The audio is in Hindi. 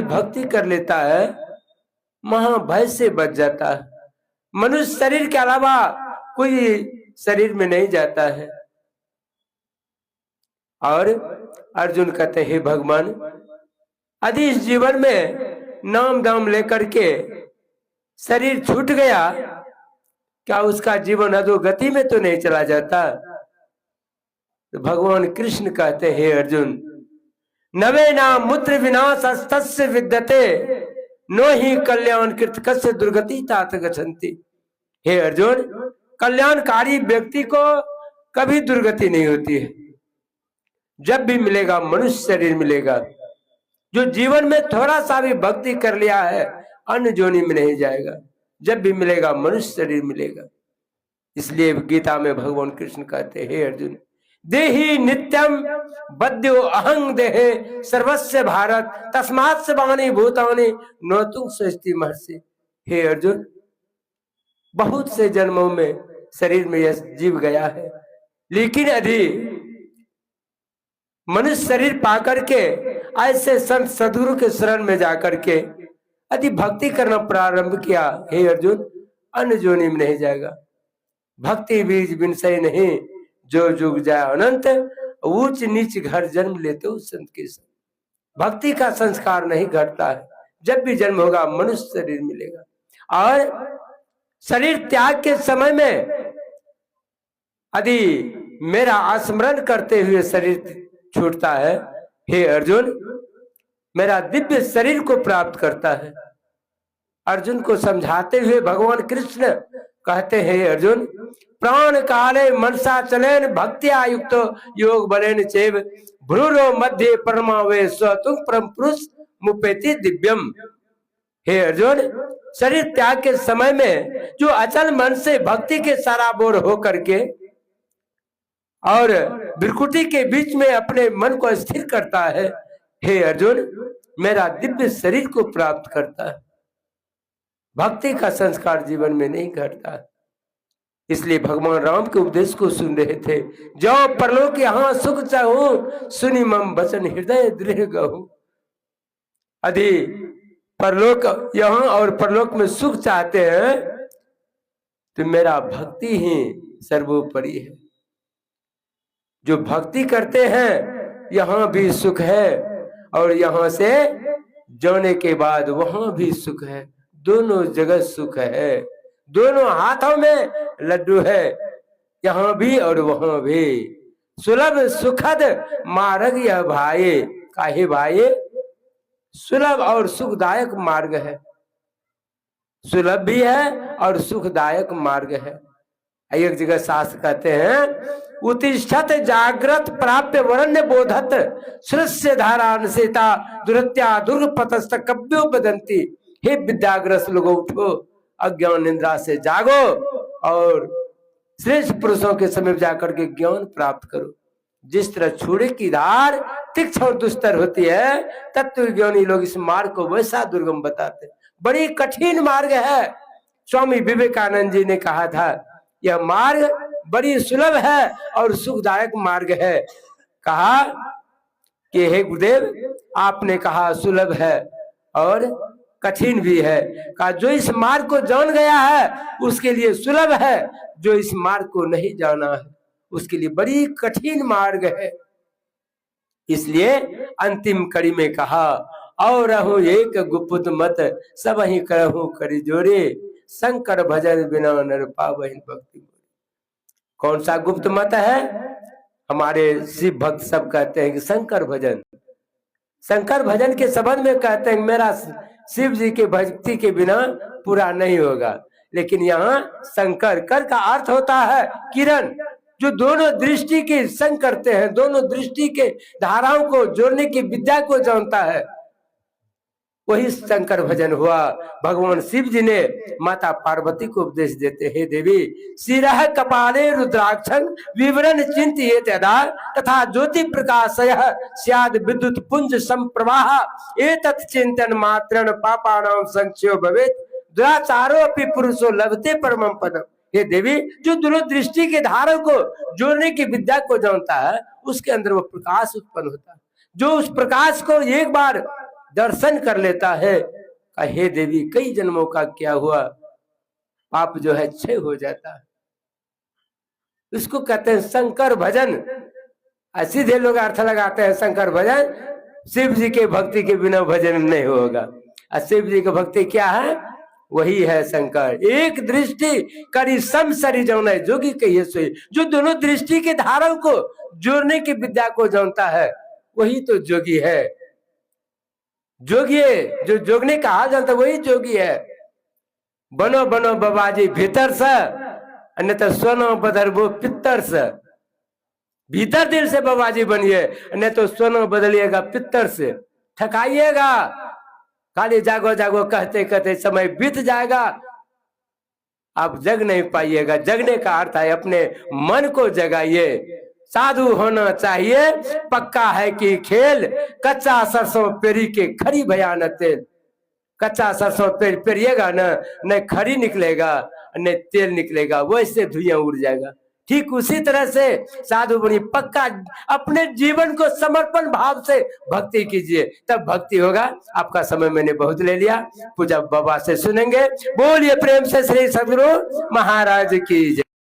भक्ति कर लेता है महाभय से बच जाता है। मनुष्य शरीर के अलावा कोई शरीर में नहीं जाता है। और अर्जुन कहते हैं, हे भगवान, यदि इस जीवन में नाम दाम लेकर के शरीर छूट गया, क्या उसका जीवन अधोगति में तो नहीं चला जाता? तो भगवान कृष्ण कहते हैं, हे अर्जुन, नवे नाम मूत्र विनाश अस्तस्य विद्यते नो ही कल्याण कृत कस्य दुर्गति तात गच्छन्ति। हे अर्जुन, कल्याणकारी व्यक्ति को कभी दुर्गति नहीं होती है। जब भी मिलेगा मनुष्य शरीर मिलेगा। जो जीवन में थोड़ा सा भी भक्ति कर लिया है अन्य जोनि में नहीं जाएगा। जब भी मिलेगा मनुष्य शरीर मिलेगा। इसलिए गीता में भगवान कृष्ण कहते हैं, हे अर्जुन, देहि नित्यम बद्यो अहं देहे सर्वस्य भारत तस्मात् सर्वाणि भूतानि न तुम सृष्टि महर्षि। हे अर्जुन, बहुत से जन्मों में शरीर में यह जीव गया है, लेकिन यदि मनुष्य शरीर पाकर के ऐसे संत सदगुरु के शरण में जाकर के यदि भक्ति करना प्रारंभ किया, हे अर्जुन, अन्य जोनि में नहीं जाएगा। भक्ति बीज बिनसई नहीं, जो जुग जाए अनंत, ऊंच नीच घर जन्म लेते हो संत के संग। भक्ति का संस्कार नहीं घटता है। जब भी जन्म होगा मनुष्य शरीर मिलेगा। और शरीर त्याग के समय में यदि मेरा स्मरण करते हुए शरीर छूटता है, हे अर्जुन, मेरा दिव्य शरीर को प्राप्त करता है। अर्जुन को समझाते हुए भगवान कृष्ण कहते हैं, हे अर्जुन, प्राण काले मनसा चलेन भक्त्या युक्त योग बलेन चैव भ्रूरो मध्य परमावे स्वतुम परम पुरुष मुपेति दिव्यम। हे अर्जुन, शरीर त्याग के समय में जो अचल मन से भक्ति के सराबोर हो करके और विकृति के बीच में अपने मन को स्थिर करता है, हे अर्जुन, मेरा दिव्य शरीर को प्राप्त करता है। भक्ति का संस्कार जीवन में नहीं घटता। इसलिए भगवान राम के उपदेश को सुन रहे थे, जो परलोक यहाँ सुख चाहूं सुनी मम वचन हृदय दृढ़ गहूं। यदि परलोक यहाँ और परलोक में सुख चाहते हैं तो मेरा भक्ति ही सर्वोपरि है। जो भक्ति करते हैं यहाँ भी सुख है और यहाँ से जाने के बाद वहां भी सुख है। दोनों जगह सुख है। दोनों हाथों में लड्डू है, यहाँ भी और वहां भी। सुलभ सुखद मार्ग यह भाई, काहे भाई? सुलभ और सुखदायक मार्ग है। सुलभ भी है और सुखदायक मार्ग है। एक जगह शास्त्र कहते हैं, उत्तिष्ठत जागृत प्राप्य वरण्य बोधत सृष्य धारानसेता दुरत्या दुर्गपतस्त कव्यो बदंती। हे विद्याग्रस्त लोगो, उठो, अज्ञान निद्रा से जागो और श्रेष्ठ पुरुषों के समीप जाकर के ज्ञान प्राप्त करो। जिस तरह छुरे की धार तीक्ष्ण और दुस्तर होती है, तत्व ज्ञानी लोग इस मार्ग को वैसा दुर्गम बताते। बड़ी कठिन मार्ग है। स्वामी विवेकानंद जी ने कहा था, यह मार्ग बड़ी सुलभ है और सुखदायक मार्ग है। कहा कि हे गुरुदेव, आपने कहा सुलभ है और कठिन भी है। कहा जो इस मार्ग को जान गया है उसके लिए सुलभ है, जो इस मार्ग को नहीं जाना है उसके लिए बड़ी कठिन मार्ग है। इसलिए अंतिम कड़ी में कहा, और रहूं एक गुप्त मत सब ही करहूं करी जोरे शंकर भजन बिना नर पावहि भक्ति। कौन सा गुप्त मत है? हमारे शिव भक्त सब कहते हैं कि शंकर भजन। शंकर भजन के संबंध में कहते हैं मेरा शिव जी के भक्ति के बिना पूरा नहीं होगा। लेकिन यहाँ शंकर कर का अर्थ होता है किरण, जो दोनों दृष्टि के संग करते हैं, दोनों दृष्टि के धाराओं को जोड़ने की विद्या को जानता है, वही शंकर भजन हुआ। भगवान शिव जी ने माता पार्वती को उपदेश देते हैं, देवी सिरह कपाले रुद्राक्षं विवरण चिंतित यदा तथा ज्योति प्रकाशयः स्याद विद्युत पुंज संप्रवाह एतत् चिंतन मात्रण पापानां संक्षयो भवेत् दुराचारो अपि पुरुषो लभते परमं पदम। हे देवी, जो दोनों दृष्टि के धारा को जोड़ने की विद्या को जानता है उसके अंदर वो प्रकाश उत्पन्न होता है। जो उस प्रकाश को एक बार दर्शन कर लेता है, हे देवी कई जन्मों का क्या हुआ, पाप जो है क्षय हो जाता है। इसको कहते हैं शंकर भजन। सीधे लोग अर्थ लगाते हैं शंकर भजन, शिव जी के भक्ति के बिना भजन नहीं होगा। शिव जी की भक्ति क्या है? वही है शंकर। एक दृष्टि करी सम सरी जौन जोगी कहिए सोई। जो दोनों दृष्टि के धारों को जोड़ने की विद्या को जानता है वही तो जोगी है। जोगी है जो जोगने का हाल जानता वही जोगी है। बनो बनो बाबाजी भीतर से, अन्यथा सोनो बदरबो पित्तर से। भीतर दिल से बाबाजी बनिए, नहीं तो सोनो बदलिएगा पित्तर से। ठकाइएगा, खाली जागो जागो कहते कहते समय बीत जाएगा, आप जग नहीं पाइएगा। जगने का अर्थ है अपने मन को जगाइए। साधु होना चाहिए पक्का है कि खेल, कच्चा सरसों पेरी के खरी भयान तेल। कच्चा सरसों पेरिएगा ना, न खरी निकलेगा न तेल निकलेगा, वैसे धुआं उड़ जाएगा। ठीक उसी तरह से साधु बनी पक्का अपने जीवन को समर्पण भाव से भक्ति कीजिए, तब भक्ति होगा। आपका समय मैंने बहुत ले लिया, पूजा बाबा से सुनेंगे। बोलिए प्रेम से श्री सद्गुरु महाराज की जय।